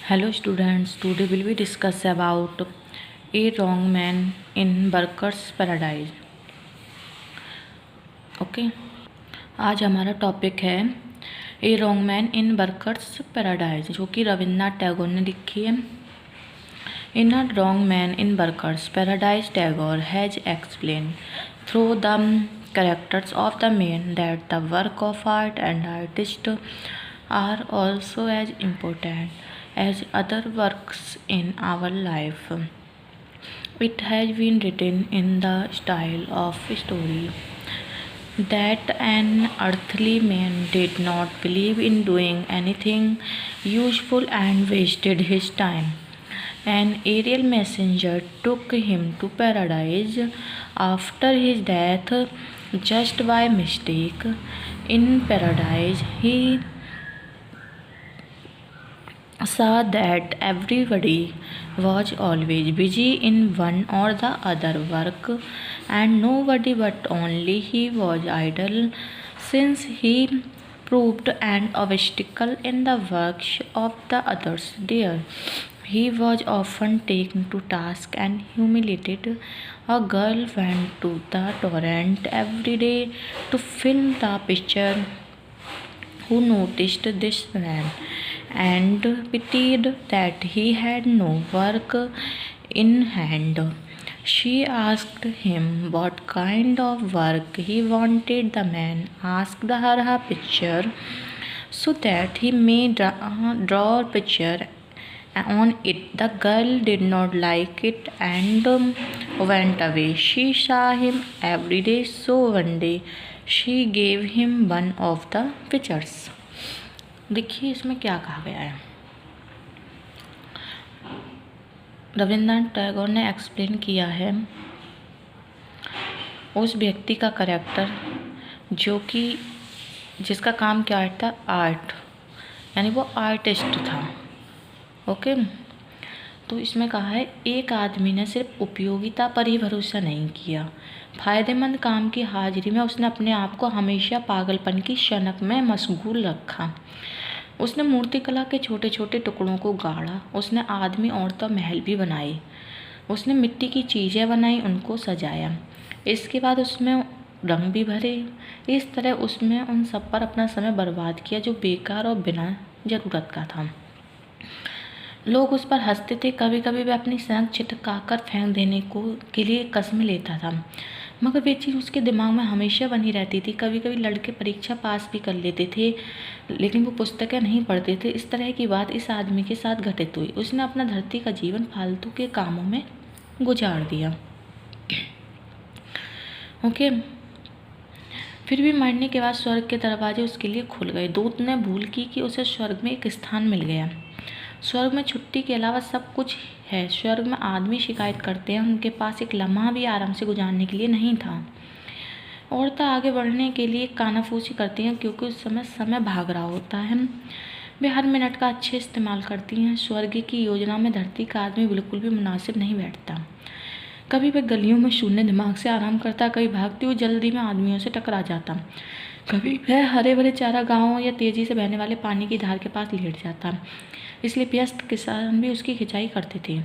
Hello students, today will we discuss about a wrong man in Workers Paradise. Okay आज हमारा topic है a wrong man in workers paradise, जो कि रविन्द्रनाथ टैगोर ने लिखी है. In a wrong man in workers paradise, Tagore has explain through the characters of the man that the work of art and artist are also as important as other works in our life. It has been written in the style of story that an earthly man did not believe in doing anything useful and wasted his time. An aerial messenger took him to paradise after his death just by mistake. In paradise, he saw that everybody was always busy in one or the other work, and nobody but only he was idle, since he proved an obstacle in the works of the others there. He was often taken to task and humiliated. A girl went to the torrent every day to fill the pitcher, who noticed this man and pitied that he had no work in hand. She asked him what kind of work he wanted. The man asked her a picture so that he may draw a picture on it. The girl did not like it and went away. She saw him every day, so one day she gave him one of the pictures. देखिए इसमें क्या कहा गया है. रविन्द्रनाथ टैगोर ने explain किया है उस व्यक्ति का करैक्टर जो कि जिसका काम क्या था, आर्ट, यानी वो आर्टिस्ट था. ओके तो इसमें कहा है एक आदमी ने सिर्फ उपयोगिता पर ही भरोसा नहीं किया. फ़ायदेमंद काम की हाजिरी में उसने अपने आप को हमेशा पागलपन की शनक में मशगूल रखा. उसने मूर्तिकला के छोटे छोटे टुकड़ों को गाढ़ा. उसने आदमी औरतें महल भी बनाए. उसने मिट्टी की चीज़ें बनाई, उनको सजाया. इसके बाद उसमें रंग भी भरे. इस तरह उसमें उन सब पर अपना समय बर्बाद किया जो बेकार और बिना ज़रूरत का था. लोग उस पर हंसते थे. कभी कभी वह अपनी सनक छिटकाकर फेंक देने के लिए कस्में लेता था, मगर वे चीज़ उसके दिमाग में हमेशा बनी रहती थी. कभी कभी लड़के परीक्षा पास भी कर लेते थे, लेकिन वो पुस्तकें नहीं पढ़ते थे. इस तरह की बात इस आदमी के साथ घटित हुई. उसने अपना धरती का जीवन फालतू के कामों में गुजार दिया. ओके फिर भी मरने के बाद स्वर्ग के दरवाजे उसके लिए खुल गए. दूत ने भूल की कि उसे स्वर्ग में एक स्थान मिल गया. स्वर्ग में छुट्टी के अलावा सब कुछ है. स्वर्ग में आदमी शिकायत करते हैं उनके पास एक लम्हा भी आराम से गुजारने के लिए नहीं था. औरतें आगे बढ़ने के लिए कानाफूसी करती हैं क्योंकि उस समय भाग रहा होता है. वे हर मिनट का अच्छे इस्तेमाल करती हैं. स्वर्ग की योजना में धरती का आदमी बिल्कुल भी मुनासिब नहीं बैठता. कभी वह गलियों में शून्य दिमाग से आराम करता, कभी भागती हुई जल्दी में आदमियों से टकरा जाता, कभी वह हरे भरे चारागाहों या तेज़ी से बहने वाले पानी की धार के पास लेट जाता. इसलिए व्यस्त किसान भी उसकी खिंचाई करते थे.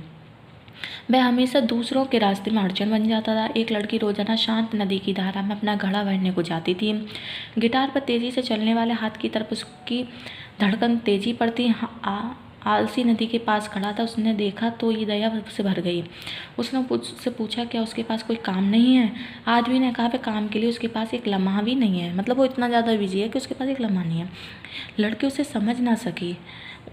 वह हमेशा दूसरों के रास्ते में अड़चन बन जाता था. एक लड़की रोजाना शांत नदी की धारा में अपना घड़ा भरने को जाती थी. गिटार पर तेज़ी से चलने वाले हाथ की तरफ उसकी धड़कन तेजी पड़ती. आलसी नदी के पास खड़ा था. उसने देखा तो ये दया से भर गई. उसने उससे पूछा क्या उसके पास कोई काम नहीं है. आदमी ने कहा काम के लिए उसके पास एक लम्हा भी नहीं है. मतलब वो इतना ज़्यादा बिजी है कि उसके पास एक लम्हा नहीं है. लड़की उसे समझ ना सकी.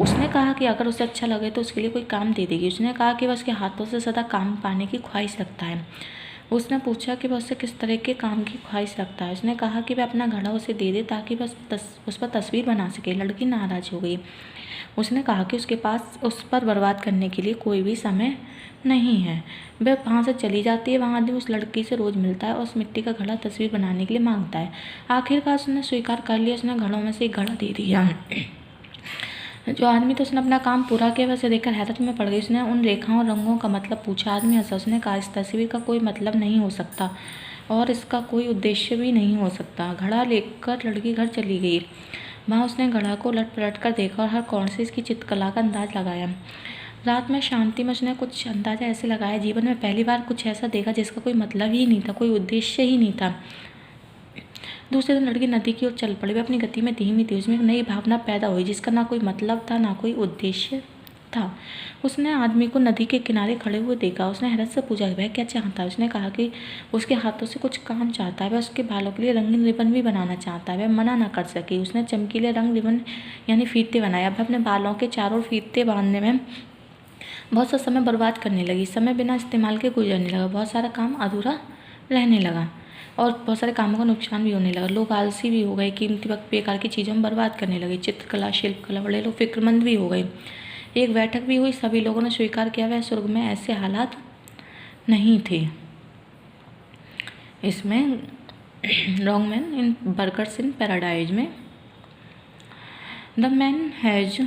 उसने कहा कि अगर उसे अच्छा लगे तो उसके लिए कोई काम दे देगी. उसने कहा कि वह उसके हाथों से सदा काम पाने की ख्वाहिश रखता है. उसने पूछा कि वह उससे किस तरह के काम की ख्वाहिश रखता है. उसने कहा कि वह अपना घड़ा उसे दे दे ताकि वह उस पर तस्वीर बना सके. लड़की नाराज़ हो गई. उसने कहा कि उसके पास उस पर बर्बाद करने के लिए कोई भी समय नहीं है. वह वहाँ से चली जाती है. वहाँ आदमी उस लड़की से रोज़ मिलता है और उस मिट्टी का घड़ा तस्वीर बनाने के लिए मांगता है. आखिरकार उसने स्वीकार कर लिया. उसने घड़ों में से एक घड़ा दे दिया. जो आदमी तो उसने अपना काम पूरा किया, वैसे देखकर हैरत में पड़ गई. उसने उन रेखाओं और रंगों का मतलब पूछा. आदमी हंसा. उसने कहा इस तस्वीर का कोई मतलब नहीं हो सकता और इसका कोई उद्देश्य भी नहीं हो सकता. घड़ा लेकर लड़की घर चली गई. वहाँ उसने घड़ा को उलट पलट कर देखा और हर कोण से इसकी चित्रकला का अंदाज लगाया। रात में शांति में उसने कुछ अंदाजा ऐसे लगाया, जीवन में पहली बार कुछ ऐसा देखा जिसका कोई मतलब ही नहीं था, कोई उद्देश्य ही नहीं था। दूसरे दिन लड़की नदी की ओर चल पड़ी। वह अपनी गति में धीमी थी। उसमें एक नई भावना पैदा हुई जिसका ना कोई मतलब था, ना कोई उद्देश्य था। उसने आदमी को नदी के किनारे खड़े हुए देखा। उसने हैरत से पूछा, वह क्या चाहता है? उसने कहा कि उसके हाथों से कुछ काम चाहता है। वह उसके बालों के लिए रंगीन रिबन भी बनाना चाहता है। वह मना न कर सकी। उसने चमकीले रंग रिबन यानी फीते बनाए। अब अपने बालों के चारों फीते बांधने में बहुत सा समय बर्बाद करने लगी। समय बिना इस्तेमाल के गुजरने लगा। बहुत सारा काम अधूरा रहने लगा और बहुत सारे कामों का नुकसान भी होने लगा। लोग आलसी भी हो गए, कीमती वक्त बेकार की चीज़ों में बर्बाद करने लगे। चित्रकला, शिल्पकला, बड़े लोग फिक्रमंद भी हो गए। एक बैठक भी हुई। सभी लोगों ने स्वीकार किया वह स्वर्ग में ऐसे हालात नहीं थे। इसमें wrong man in workers in paradise में the man has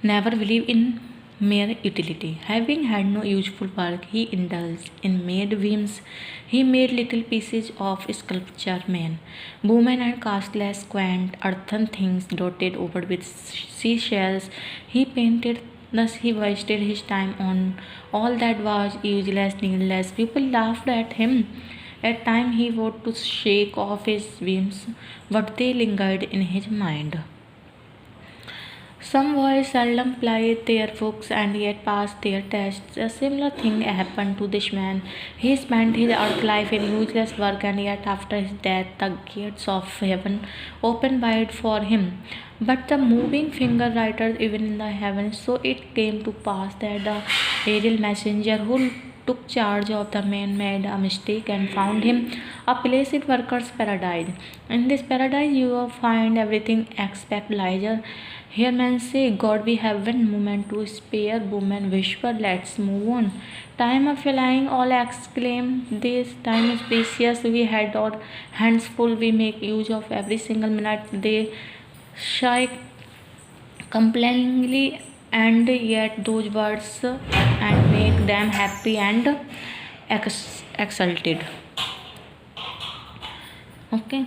never believed in mere utility. Having had no useful work, he indulged in made whims. He made little pieces of sculpture, men, women, and castless, quaint, earthen things dotted over with seashells. He painted. Thus he wasted his time on all that was useless, needless. People laughed at him. At times he vowed to shake off his whims, but they lingered in his mind. Some boys seldom plied their books and yet passed their tests. A similar thing happened to this man. He spent his earth life in useless work, and yet after his death the gates of heaven opened wide for him. But the moving finger writers even in the heavens. So it came to pass that the aerial messenger who took charge of the man made a mistake and found him a place in workers' paradise. In this paradise you will find everything except leisure. Here men say, God, we have one moment to spare. Women whisper, let's move on. Time of flying, all exclaim, this time is precious. We had our hands full. We make use of every single minute. They sigh complainingly, and yet those words and make them happy and exalted. Okay.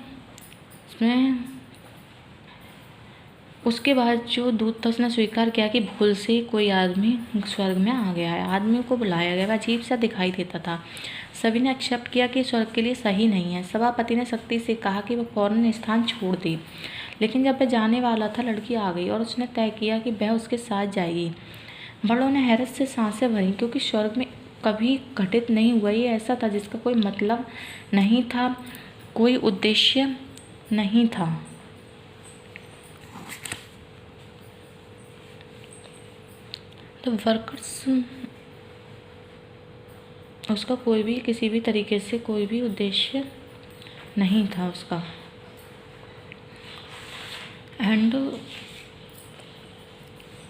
उसके बाद जो दूत था उसने स्वीकार किया कि भूल से कोई आदमी स्वर्ग में आ गया है। आदमी को बुलाया गया। वह अजीब सा दिखाई देता था। सभी ने एक्सेप्ट किया कि स्वर्ग के लिए सही नहीं है। सभापति ने सख्ती से कहा कि वह फौरन स्थान छोड़ दे। लेकिन जब वह जाने वाला था लड़की आ गई और उसने तय किया कि वह उसके साथ जाएगी। बड़ों ने हैरत से सांसें भरी क्योंकि स्वर्ग में कभी घटित नहीं हुआ। ये ऐसा था जिसका कोई मतलब नहीं था, कोई उद्देश्य नहीं था। तो वर्कर्स उसका कोई भी किसी भी तरीके से कोई भी उद्देश्य नहीं था उसका। And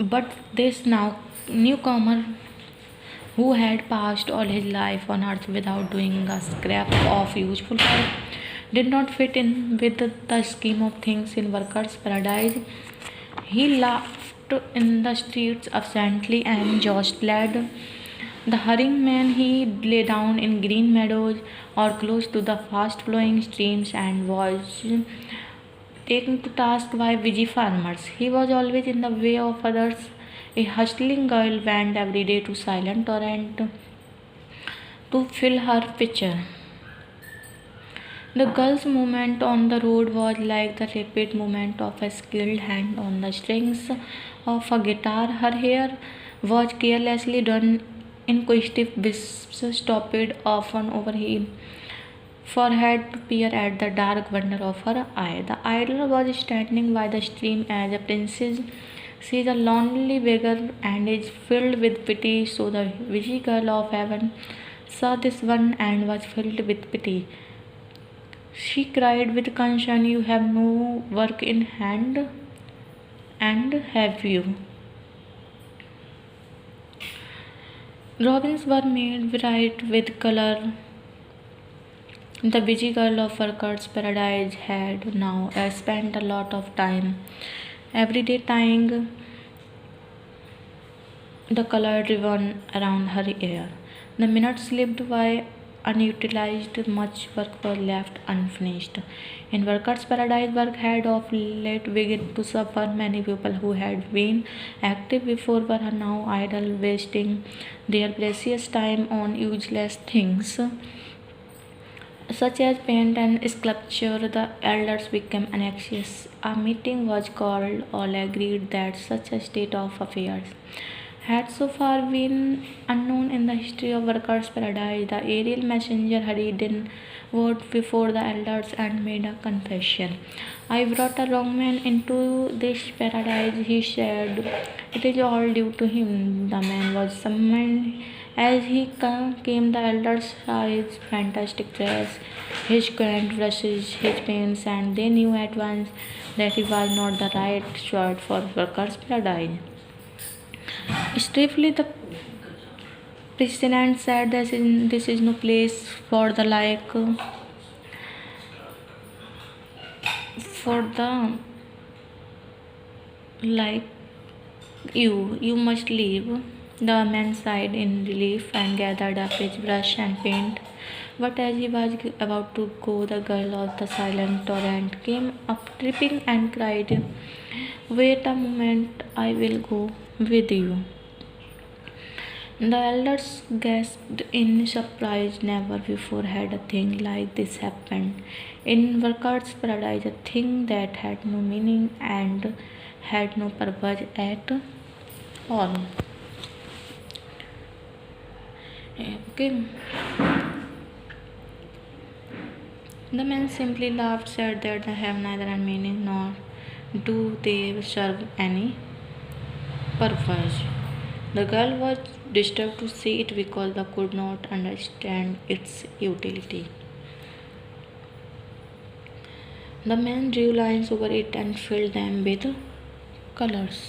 but this now newcomer who had passed all his life on earth without doing a scrap of useful work did not fit in with the scheme of things in workers' paradise. He laughed in the streets absently and jostled the hurrying men. He lay down in green meadows or close to the fast-flowing streams and was taken to task by busy farmers. He was always in the way of others. A hustling girl went every day to silent torrent to fill her pitcher. The girl's movement on the road was like the rapid movement of a skilled hand on the strings of a guitar. Her hair was carelessly done. Inquisitive wisps stopped often over her forehead to peer at the dark wonder of her eye. The idler was standing by the stream as a princess. She is a lonely beggar and is filled with pity. So the witchy girl of heaven saw this one and was filled with pity. She cried with concern, you have no work in hand, and have you? Robins were made bright with color. The busy girl of workers' paradise had now spent a lot of time every day tying the colored ribbon around her ear. The minutes slipped by unutilized, much work was left unfinished. In Workers' Paradise, work had of late begun to suffer. Many people who had been active before were now idle, wasting their precious time on useless things such as paint and sculpture. The elders became anxious. A meeting was called. All agreed that such a state of affairs had so far been unknown in the history of Workers' Paradise. The aerial messenger hurried in word before the elders and made a confession. I brought a wrong man into this paradise, he said. It is all due to him. The man was summoned. As he came, the elders saw his fantastic dress, his quaint brushes, his paints, and they knew at once that he was not the right sort for Workers' Paradise. Stiffly, the president said, this is no place for the for the like you. You must leave." The man sighed in relief and gathered up his brush and paint. But as he was about to go, the girl of the silent torrent came up tripping and cried, "Wait a moment, I will go with you." The elders gasped in surprise. Never before had a thing like this happened. In Workers' Paradise, a thing that had no meaning and had no purpose at all. Okay. The man simply laughed, said that they have neither a meaning nor do they serve any purpose. The girl was disturbed to see it because they could not understand its utility. The man drew lines over it and filled them with colors.